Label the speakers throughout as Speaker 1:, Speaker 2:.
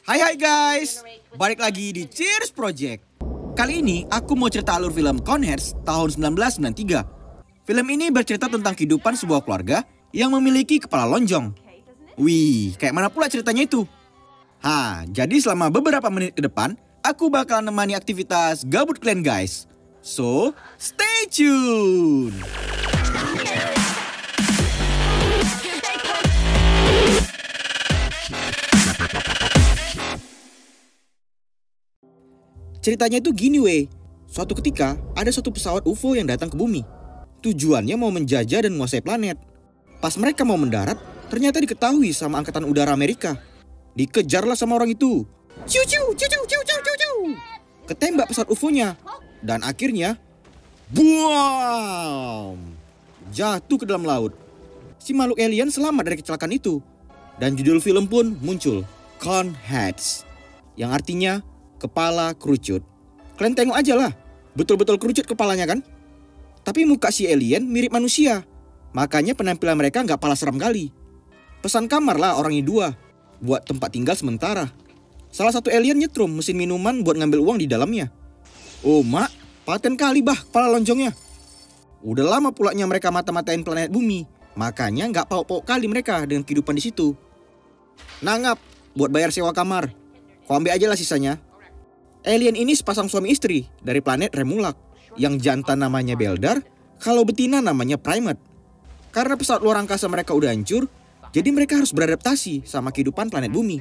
Speaker 1: Hai guys, balik lagi di Cheers Project. Kali ini aku mau cerita alur film Conheads tahun 1993. Film ini bercerita tentang kehidupan sebuah keluarga yang memiliki kepala lonjong. Wih, kayak mana pula ceritanya itu? Jadi selama beberapa menit ke depan, aku bakal nemani aktivitas gabut kalian guys. So, stay tune! Ceritanya itu gini weh. Suatu ketika ada suatu pesawat UFO yang datang ke bumi. Tujuannya mau menjajah dan menguasai planet. Pas mereka mau mendarat, ternyata diketahui sama Angkatan Udara Amerika. Dikejarlah sama orang itu. Ciu ciu ciu ciu ciu ciu ciu. Ketembak pesawat UFO-nya. Dan akhirnya buam! Jatuh ke dalam laut. Si makhluk alien selamat dari kecelakaan itu. Dan judul film pun muncul, Conheads, yang artinya kepala kerucut. Kalian tengok aja lah, betul-betul kerucut kepalanya kan? Tapi muka si alien mirip manusia. Makanya penampilan mereka nggak pala seram kali. Pesan kamar lah orang ini dua, buat tempat tinggal sementara. Salah satu alien nyetrum mesin minuman buat ngambil uang di dalamnya. Oh mak, paten kali bah kepala lonjongnya. Udah lama pulanya mereka mata-matain planet bumi. Makanya nggak pauk-pauk kali mereka dengan kehidupan di situ. Nangap, buat bayar sewa kamar. Kau ambil aja lah sisanya. Alien ini sepasang suami istri dari planet Remulak. Yang jantan namanya Beldar, kalau betina namanya Primate. Karena pesawat luar angkasa mereka udah hancur, jadi mereka harus beradaptasi sama kehidupan planet bumi.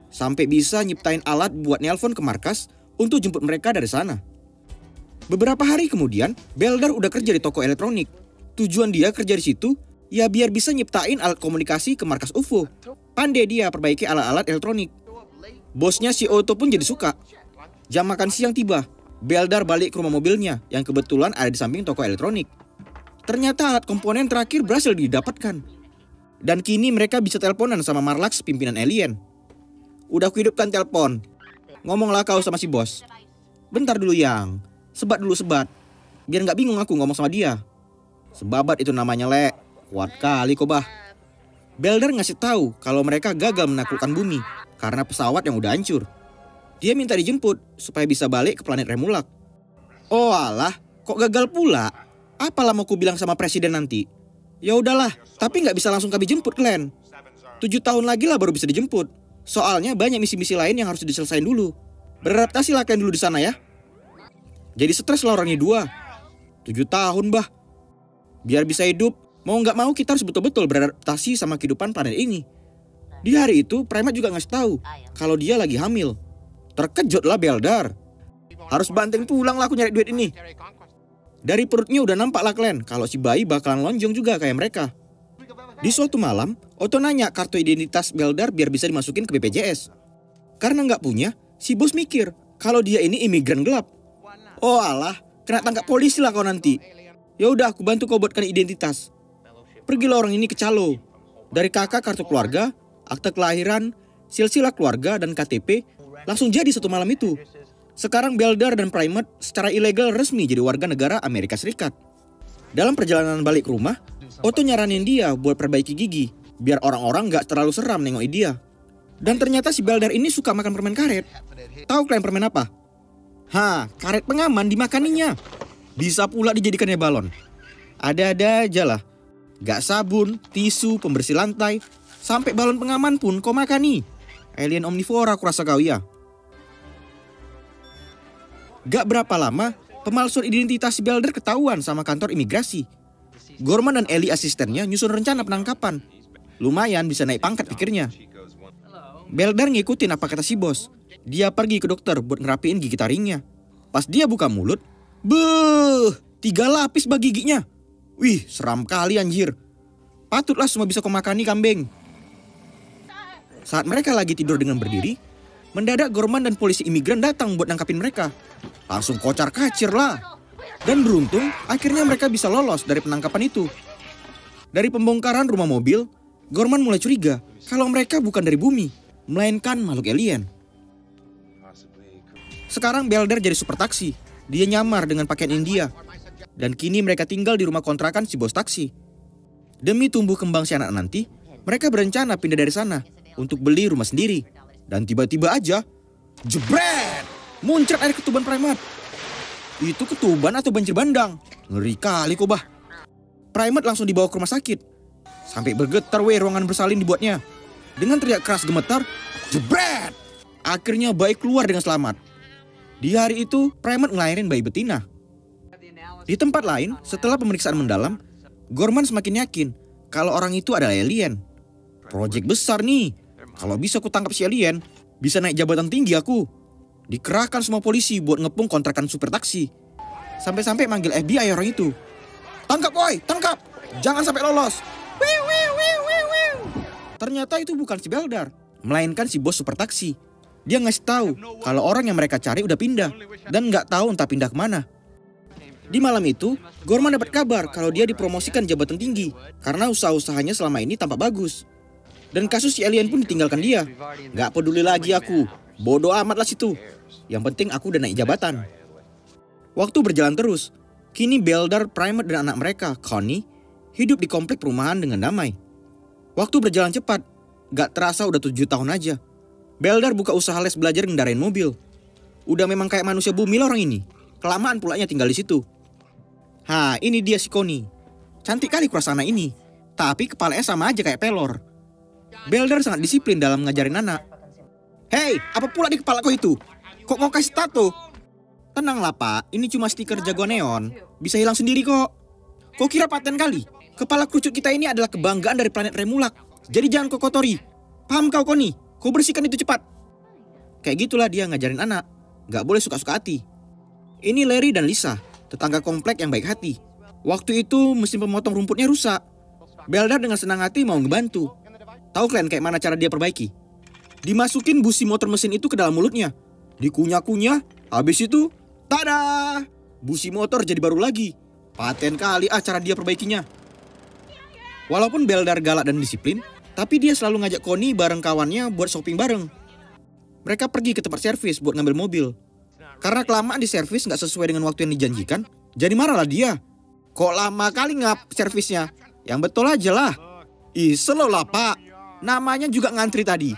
Speaker 1: Sampai bisa nyiptain alat buat nelpon ke markas untuk jemput mereka dari sana. Beberapa hari kemudian, Beldar udah kerja di toko elektronik. Tujuan dia kerja di situ, ya biar bisa nyiptain alat komunikasi ke markas UFO. Pandai dia perbaiki alat-alat elektronik. Bosnya si Otto pun jadi suka. Jam makan siang tiba, Beldar balik ke rumah mobilnya yang kebetulan ada di samping toko elektronik. Ternyata alat komponen terakhir berhasil didapatkan. Dan kini mereka bisa teleponan sama Marlax, pimpinan alien. Udah kuhidupkan telepon. Ngomonglah kau sama si bos. Bentar dulu yang, sebat dulu sebat. Biar gak bingung aku ngomong sama dia. Sebabat itu namanya le. Kuat kali kok bah. Beldar ngasih tahu kalau mereka gagal menaklukkan bumi karena pesawat yang udah hancur. Dia minta dijemput supaya bisa balik ke planet Remulak. Oh alah, kok gagal pula? Apalah mau ku bilang sama presiden nanti? Ya udahlah, tapi nggak bisa langsung kami jemput kalian. 7 tahun lagi lah baru bisa dijemput. Soalnya banyak misi-misi lain yang harus diselesain dulu. Beradaptasi lah kalian dulu di sana ya. Jadi stres lah orangnya dua. 7 tahun bah. Biar bisa hidup, mau nggak mau kita harus betul-betul beradaptasi sama kehidupan planet ini. Di hari itu, Primate juga ngasih tahu kalau dia lagi hamil. Terkejut lah Beldar. Harus banting pulang lah aku nyari duit ini. Dari perutnya udah nampak lah kalian kalau si bayi bakalan lonjong juga kayak mereka. Di suatu malam, Otto nanya kartu identitas Beldar biar bisa dimasukin ke BPJS. Karena nggak punya, si bos mikir kalau dia ini imigran gelap. Oh alah, kena tangkap polisi lah kau nanti. Ya udah aku bantu kau buatkan identitas. Pergilah orang ini ke calo. Dari kakak kartu keluarga, akte kelahiran, silsilah keluarga dan KTP langsung jadi satu malam itu. Sekarang Beldar dan Primate secara ilegal resmi jadi warga negara Amerika Serikat. Dalam perjalanan balik ke rumah, Otto nyaranin dia buat perbaiki gigi biar orang-orang gak terlalu seram nengokin dia. Dan ternyata si Beldar ini suka makan permen karet. Tahu kalian permen apa? Karet pengaman dimakaninya. Bisa pula dijadikannya balon. Ada-ada aja lah. Gak sabun, tisu, pembersih lantai, sampai balon pengaman pun kau makani. Alien omnivora kurasa kau ya. Gak berapa lama, pemalsuan identitas Beldar ketahuan sama kantor imigrasi. Gorman dan Ellie asistennya nyusun rencana penangkapan. Lumayan bisa naik pangkat pikirnya. Beldar ngikutin apa kata si bos. Dia pergi ke dokter buat ngerapiin gigi taringnya. Pas dia buka mulut, 3 lapis bah giginya. Wih, seram kali anjir. Patutlah semua bisa kau makani kambing. Saat mereka lagi tidur dengan berdiri, mendadak Gorman dan polisi imigran datang buat nangkapin mereka. Langsung kocar kacir lah. Dan beruntung, akhirnya mereka bisa lolos dari penangkapan itu. Dari pembongkaran rumah mobil, Gorman mulai curiga kalau mereka bukan dari bumi, melainkan makhluk alien. Sekarang Beldar jadi super taksi. Dia nyamar dengan pakaian India. Dan kini mereka tinggal di rumah kontrakan si bos taksi. Demi tumbuh kembang si anak nanti, mereka berencana pindah dari sana untuk beli rumah sendiri. Dan tiba-tiba aja, jebret! Muncrat air ketuban Primate. Itu ketuban atau banjir bandang? Ngeri kali kok bah. Primate langsung dibawa ke rumah sakit. Sampai bergetar ruangan bersalin dibuatnya. Dengan teriak keras gemetar, jebret! Akhirnya bayi keluar dengan selamat. Di hari itu, Primate ngelahirin bayi betina. Di tempat lain, setelah pemeriksaan mendalam, Gorman semakin yakin kalau orang itu adalah alien. Proyek besar nih. Kalau bisa aku tangkap si alien, bisa naik jabatan tinggi aku. Dikerahkan semua polisi buat ngepung kontrakan supir taksi. Sampai-sampai manggil FBI orang itu. Tangkap woi, tangkap! Jangan sampai lolos. Ternyata itu bukan si Beldar, melainkan si bos supir taksi. Dia ngasih tahu kalau orang yang mereka cari udah pindah dan nggak tahu entah pindah kemana. Di malam itu, Gorman dapat kabar kalau dia dipromosikan jabatan tinggi karena usaha-usahanya selama ini tampak bagus. Dan kasus si alien pun ditinggalkan dia. Nggak peduli lagi aku, bodoh amat lah situ. Yang penting aku udah naik jabatan. Waktu berjalan terus, kini Beldar, Primate dan anak mereka, Connie, hidup di komplek perumahan dengan damai. Waktu berjalan cepat, nggak terasa udah 7 tahun aja. Beldar buka usaha les belajar ngendarain mobil. Udah memang kayak manusia bumi lah orang ini. Kelamaan pulanya tinggal di situ. Ha, ini dia si Connie. Cantik kali kurasana ini. Tapi kepalanya sama aja kayak pelor. Beldar sangat disiplin dalam ngajarin anak. Hei, apa pula di kepala kau itu? Kok mau kasih tato? Tenanglah pak, ini cuma stiker jagoan neon. Bisa hilang sendiri kok. Kau kira paten kali? Kepala kerucut kita ini adalah kebanggaan dari planet Remulak. Jadi jangan kau kotori. Paham kau Connie? Kau bersihkan itu cepat. Kayak gitulah dia ngajarin anak. Gak boleh suka-suka hati. Ini Larry dan Lisa, tetangga komplek yang baik hati. Waktu itu mesin pemotong rumputnya rusak. Beldar dengan senang hati mau ngebantu. Tahu kalian kayak mana cara dia perbaiki? Dimasukin busi motor mesin itu ke dalam mulutnya. Dikunyah-kunyah, habis itu, tada! Busi motor jadi baru lagi. Paten kali cara dia perbaikinya. Walaupun Beldar galak dan disiplin, tapi dia selalu ngajak Connie bareng kawannya buat shopping bareng. Mereka pergi ke tempat servis buat ngambil mobil. Karena kelamaan di servis nggak sesuai dengan waktu yang dijanjikan, jadi marahlah dia. Kok lama kali ngap servisnya? Yang betul aja lah. Ih, slow lah pak. Namanya juga ngantri tadi.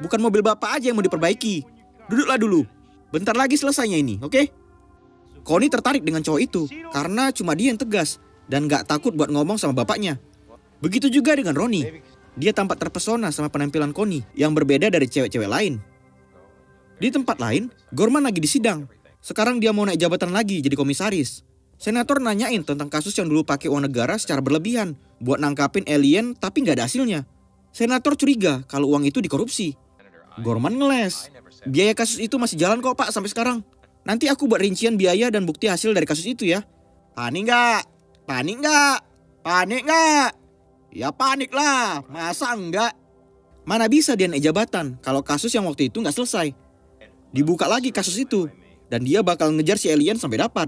Speaker 1: Bukan mobil bapak aja yang mau diperbaiki. Duduklah dulu. Bentar lagi selesainya ini, oke? Connie tertarik dengan cowok itu karena cuma dia yang tegas dan nggak takut buat ngomong sama bapaknya. Begitu juga dengan Ronnie. Dia tampak terpesona sama penampilan Connie yang berbeda dari cewek-cewek lain. Di tempat lain, Gorman lagi di sidang. Sekarang dia mau naik jabatan lagi jadi komisaris. Senator nanyain tentang kasus yang dulu pakai uang negara secara berlebihan buat nangkapin alien tapi nggak ada hasilnya. Senator curiga kalau uang itu dikorupsi. Gorman ngeles. Biaya kasus itu masih jalan kok pak sampai sekarang. Nanti aku buat rincian biaya dan bukti hasil dari kasus itu ya. Panik nggak? Panik nggak? Panik nggak? Ya panik lah, masa enggak? Mana bisa dia naik jabatan kalau kasus yang waktu itu nggak selesai. Dibuka lagi kasus itu, dan dia bakal ngejar si alien sampai dapat.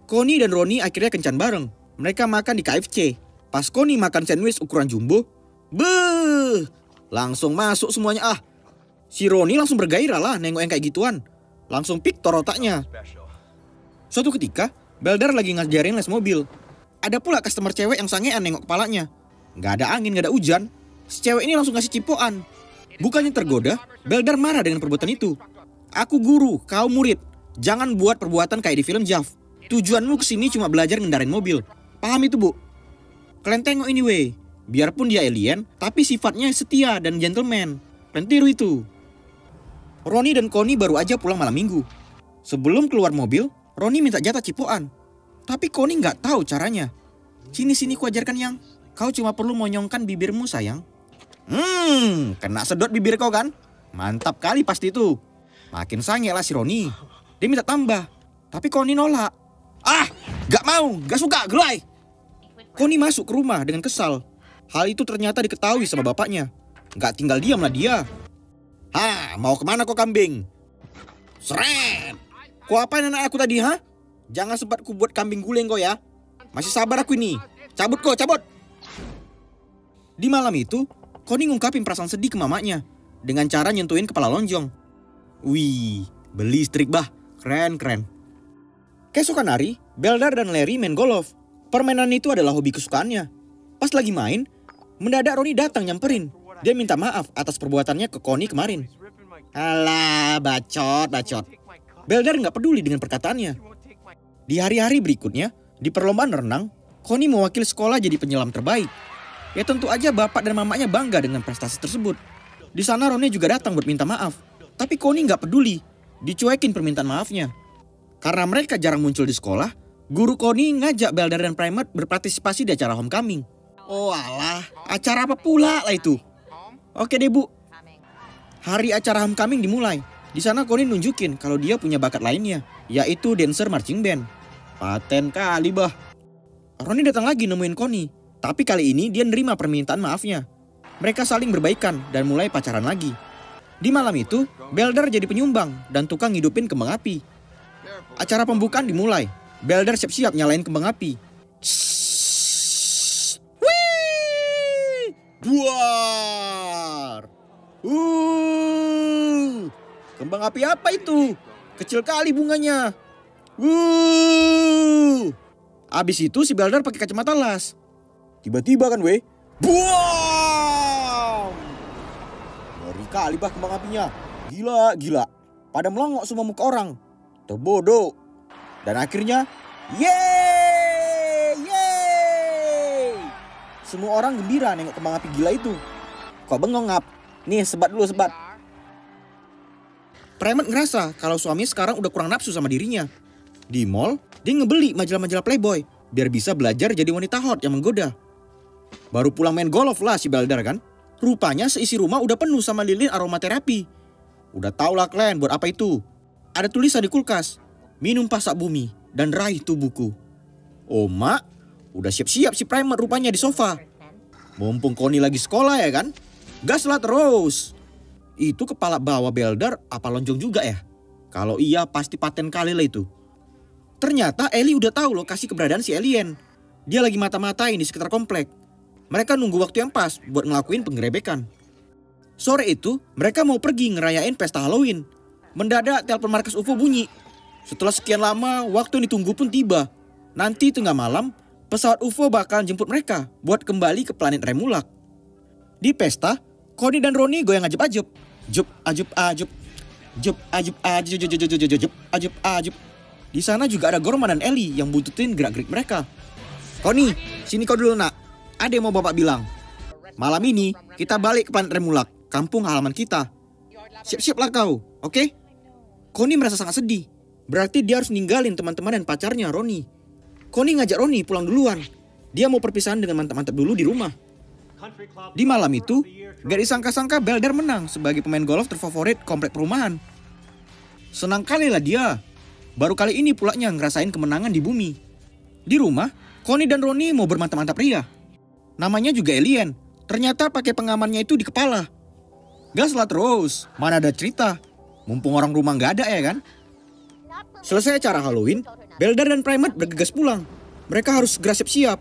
Speaker 1: Connie dan Ronnie akhirnya kencan bareng. Mereka makan di KFC. Pas Connie makan sandwich ukuran jumbo, beuh, langsung masuk semuanya ah. Si Ronnie langsung bergairah lah nengok yang kayak gituan. Langsung piktor otaknya. Suatu ketika, Beldar lagi ngajarin les mobil. Ada pula customer cewek yang sangean nengok kepalanya. Gak ada angin, gak ada hujan. Si cewek ini langsung ngasih cipokan. Bukannya tergoda, Beldar marah dengan perbuatan itu. Aku guru, kau murid. Jangan buat perbuatan kayak di film Jav. Tujuanmu kesini cuma belajar ngendarain mobil. Paham itu bu? Kalian tengok ini weh. Biarpun dia alien, tapi sifatnya setia dan gentleman. Kalian tiru itu. Ronnie dan Connie baru aja pulang malam minggu. Sebelum keluar mobil, Ronnie minta jatah cipokan. Tapi Connie nggak tahu caranya. Sini ku ajarkan yang. Kau cuma perlu monyongkan bibirmu sayang. Kena sedot bibir kau kan? Mantap kali pasti itu. Makin sange lah si Ronnie. Dia minta tambah. Tapi Connie nolak. Gak mau, gak suka, gelai. Connie masuk ke rumah dengan kesal. Hal itu ternyata diketahui sama bapaknya. Gak tinggal diam lah dia. Mau kemana kau kambing? Seret. Kau apain anak aku tadi Jangan sempat ku buat kambing guling kau ya. Masih sabar aku ini. Cabut kau, cabut. Di malam itu, Connie ngungkapin perasaan sedih ke mamanya dengan cara nyentuhin kepala lonjong. Wih, beli strik bah. Keren. Keesokan hari, Beldar dan Larry main golf. Permainan itu adalah hobi kesukaannya. Pas lagi main, mendadak Ronnie datang nyamperin. Dia minta maaf atas perbuatannya ke Connie kemarin. Alah, bacot. Belder nggak peduli dengan perkataannya. Di hari-hari berikutnya, di perlombaan renang, Connie mewakili sekolah jadi penyelam terbaik. Ya tentu aja bapak dan mamanya bangga dengan prestasi tersebut. Di sana Ronnie juga datang buat minta maaf. Tapi Connie nggak peduli, dicuekin permintaan maafnya. Karena mereka jarang muncul di sekolah, guru Connie ngajak Belder dan Primate berpartisipasi di acara homecoming. Oh alah, acara apa pula lah itu? Oke deh bu. Hari acara homecoming dimulai. Di sana Connie nunjukin kalau dia punya bakat lainnya, yaitu dancer marching band. Paten kali bah. Ronnie datang lagi nemuin Connie, tapi kali ini dia nerima permintaan maafnya. Mereka saling berbaikan dan mulai pacaran lagi. Di malam itu, Belder jadi penyumbang dan tukang ngidupin kembang api. Acara pembukaan dimulai. Belder siap-siap nyalain kembang api. Wih! Duar! Kembang api apa itu? Kecil kali bunganya. Abis itu si Belder pakai kacamata las. Tiba-tiba kan weh. Buang! Ngeri kali bah kembang apinya. Gila. Pada melongok semua muka orang. Terbodoh. Dan akhirnya, yeay! Semua orang gembira nengok kembang api gila itu. Kok bengong ngap? Nih sebat dulu sebat. Primate ngerasa kalau suami sekarang udah kurang nafsu sama dirinya. Di mall, dia ngebeli majalah-majalah Playboy biar bisa belajar jadi wanita hot yang menggoda. Baru pulang main golf lah si Belder kan. Rupanya seisi rumah udah penuh sama lilin aromaterapi. Udah tau lah kalian buat apa itu. Ada tulisan di kulkas. Minum pasak bumi dan raih tubuhku. Oh mak, udah siap-siap si Primate rupanya di sofa. Mumpung Connie lagi sekolah ya kan. Gas lah terus. Itu kepala bawah Belder apa lonjong juga ya? Kalau iya pasti paten kali lah itu. Ternyata Ellie udah tahu lokasi keberadaan si alien. Dia lagi mata-matain di sekitar komplek. Mereka nunggu waktu yang pas buat ngelakuin penggerebekan. Sore itu mereka mau pergi ngerayain pesta Halloween. Mendadak telepon markas UFO bunyi. Setelah sekian lama waktu yang ditunggu pun tiba. Nanti tengah malam pesawat UFO bakal jemput mereka buat kembali ke planet Remulak. Di pesta, Connie dan Ronnie goyang ajeb-ajeb. Ajeb. Di sana juga ada Gorman dan Ellie yang buntutin gerak-gerik mereka. Connie, sini kau dulu nak. Ada yang mau bapak bilang. Malam ini kita balik ke planet Remulak, kampung halaman kita. Siap-siaplah kau, oke? Connie merasa sangat sedih. Berarti dia harus ninggalin teman-teman dan pacarnya Ronnie. Connie ngajak Ronnie pulang duluan. Dia mau perpisahan dengan mantap-mantap dulu di rumah. Di malam itu, gak disangka-sangka Belder menang sebagai pemain golf terfavorit komplek perumahan. Senang kali lah dia. Baru kali ini pulanya ngerasain kemenangan di bumi. Di rumah, Connie dan Ronnie mau bermantap-mantap ria. Namanya juga alien. Ternyata pakai pengamannya itu di kepala. Gas lah terus, mana ada cerita. Mumpung orang rumah gak ada ya kan. Selesai acara Halloween, Belder dan Primate bergegas pulang. Mereka harus segera siap-siap.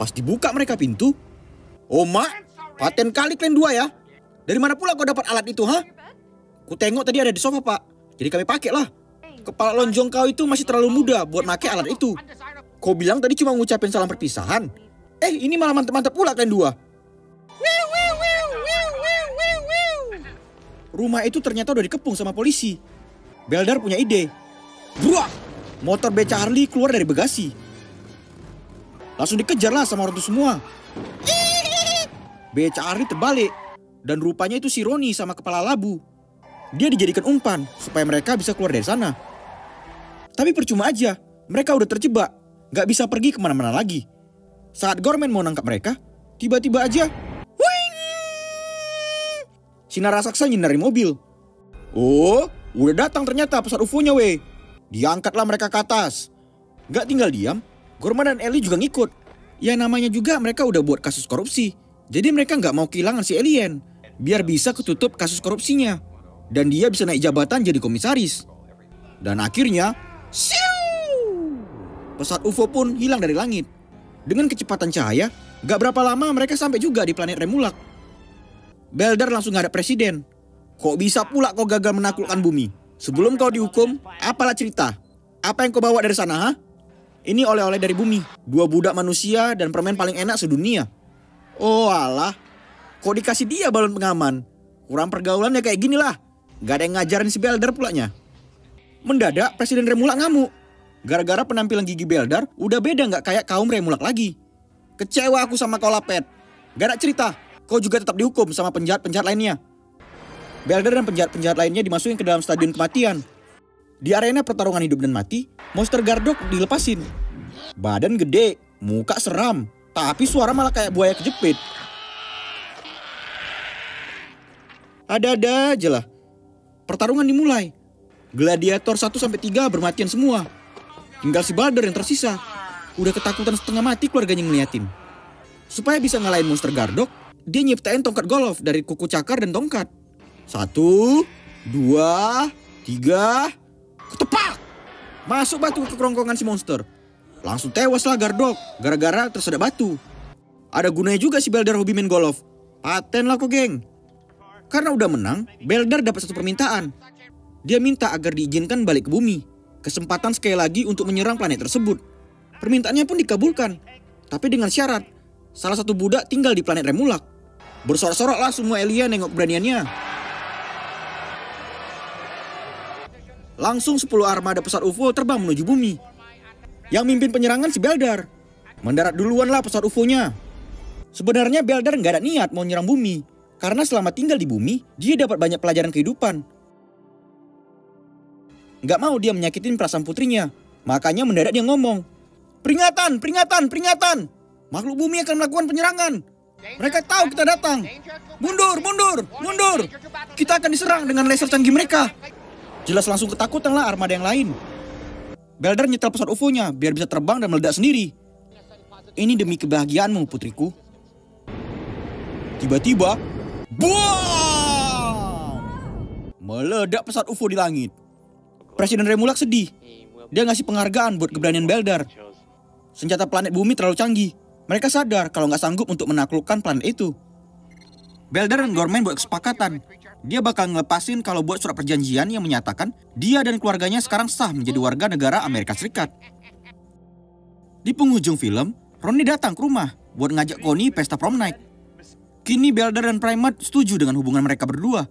Speaker 1: Pas dibuka mereka pintu, oh mak, paten kali kalian dua ya. Dari mana pula kau dapat alat itu ha? Ku tengok tadi ada di sofa pak. Jadi kami pakai lah. Kepala lonjong kau itu masih terlalu muda buat pakai alat itu. Kau bilang tadi cuma ngucapin salam perpisahan. Ini malah mantep-mantep pula kalian dua. Rumah itu ternyata udah dikepung sama polisi. Belder punya ide. Buah! Motor beca Harley keluar dari bagasi. Langsung dikejar lah sama orang itu semua. Beca Harley terbalik. Dan rupanya itu si Ronnie sama kepala labu. Dia dijadikan umpan supaya mereka bisa keluar dari sana. Tapi percuma aja. Mereka udah terjebak. Gak bisa pergi kemana-mana lagi. Saat Gorman mau nangkap mereka, tiba-tiba aja wing! Sinar raksasa nyinari mobil. Oh, udah datang ternyata pesawat UFO-nya weh. Diangkatlah mereka ke atas. Gak tinggal diam, Gorman dan Ellie juga ngikut. Ya namanya juga mereka udah buat kasus korupsi. Jadi mereka gak mau kehilangan si alien. Biar bisa ketutup kasus korupsinya. Dan dia bisa naik jabatan jadi komisaris. Dan akhirnya, siu! Pesawat UFO pun hilang dari langit. Dengan kecepatan cahaya, gak berapa lama mereka sampai juga di planet Remulak. Belder langsung ngadep presiden. Kok bisa pula kau gagal menaklukkan bumi? Sebelum kau dihukum, apalah cerita? Apa yang kau bawa dari sana, ha? Ini oleh-oleh dari bumi. 2 budak manusia dan permen paling enak sedunia. Oh alah, kok dikasih dia balon pengaman? Kurang pergaulannya kayak gini lah. Gak ada yang ngajarin si Beldar pulanya. Mendadak Presiden Remulak ngamuk. Gara-gara penampilan gigi Beldar udah beda gak kayak kaum Remulak lagi. Kecewa aku sama kau Lapet. Gak ada cerita, kau juga tetap dihukum sama penjahat-penjahat lainnya. Beldar dan penjahat-penjahat lainnya dimasukin ke dalam stadion kematian. Di arena pertarungan hidup dan mati, monster Gardock dilepasin. Badan gede, muka seram, tapi suara malah kayak buaya kejepit. Ada-ada aja lah. Pertarungan dimulai. Gladiator 1-3 bermatian semua. Tinggal si Balder yang tersisa. Udah ketakutan setengah mati keluarganya ngeliatin. Supaya bisa ngalahin monster Gardock, dia nyiptain tongkat golf dari kuku cakar dan tongkat. 1, 2, 3, ketepak! Masuk batu ke kerongkongan si monster. Langsung tewas lah Gardock, gara-gara tersedak batu. Ada gunanya juga si Beldar hobi main golf. Paten lah kok geng. Karena udah menang, Beldar dapat satu permintaan. Dia minta agar diizinkan balik ke bumi. Kesempatan sekali lagi untuk menyerang planet tersebut. Permintaannya pun dikabulkan. Tapi dengan syarat, salah satu budak tinggal di planet Remulak. Bersorak-sorak lah semua alien nengok keberaniannya. Langsung 10 armada pesawat UFO terbang menuju bumi. Yang mimpin penyerangan si Beldar. Mendarat duluan lah pesawat UFO-nya. Sebenarnya Beldar nggak ada niat mau nyerang bumi. Karena selama tinggal di bumi, dia dapat banyak pelajaran kehidupan. Nggak mau dia menyakitin perasaan putrinya. Makanya mendadak dia ngomong, "Peringatan, peringatan, peringatan! Makhluk bumi akan melakukan penyerangan. Mereka tahu kita datang. Mundur, mundur, mundur! Kita akan diserang dengan laser canggih mereka." Jelas langsung ketakutan lah armada yang lain. Beldar nyetel pesawat UFO-nya biar bisa terbang dan meledak sendiri. Ini demi kebahagiaanmu, putriku. Tiba-tiba, buang! Meledak pesawat UFO di langit. Presiden Remulak sedih. Dia ngasih penghargaan buat keberanian Beldar. Senjata planet bumi terlalu canggih. Mereka sadar kalau nggak sanggup untuk menaklukkan planet itu. Beldar dan Gorman buat kesepakatan. Dia bakal ngelepasin kalau buat surat perjanjian yang menyatakan dia dan keluarganya sekarang sah menjadi warga negara Amerika Serikat. Di penghujung film, Ronnie datang ke rumah buat ngajak Connie pesta prom night. Kini Beldar dan Primate setuju dengan hubungan mereka berdua.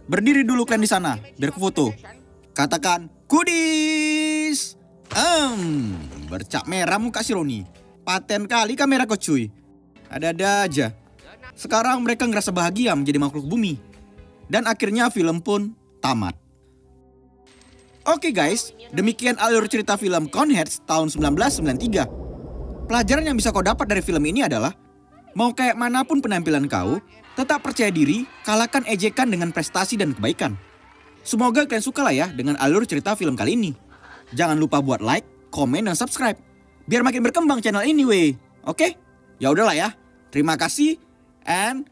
Speaker 1: Berdiri dulu kalian di sana, biar ku foto. Katakan, kudis! Bercak merah muka si Ronnie. Paten kali kamera kau cuy. Ada-ada aja. Sekarang mereka ngerasa bahagia menjadi makhluk bumi. Dan akhirnya film pun tamat. Oke guys, demikian alur cerita film Coneheads tahun 1993. Pelajaran yang bisa kau dapat dari film ini adalah, mau kayak manapun penampilan kau, tetap percaya diri, kalahkan ejekan dengan prestasi dan kebaikan. Semoga kalian suka lah ya dengan alur cerita film kali ini. Jangan lupa buat like, komen, dan subscribe. Biar makin berkembang channel ini weh. Oke? Ya udahlah ya. Terima kasih and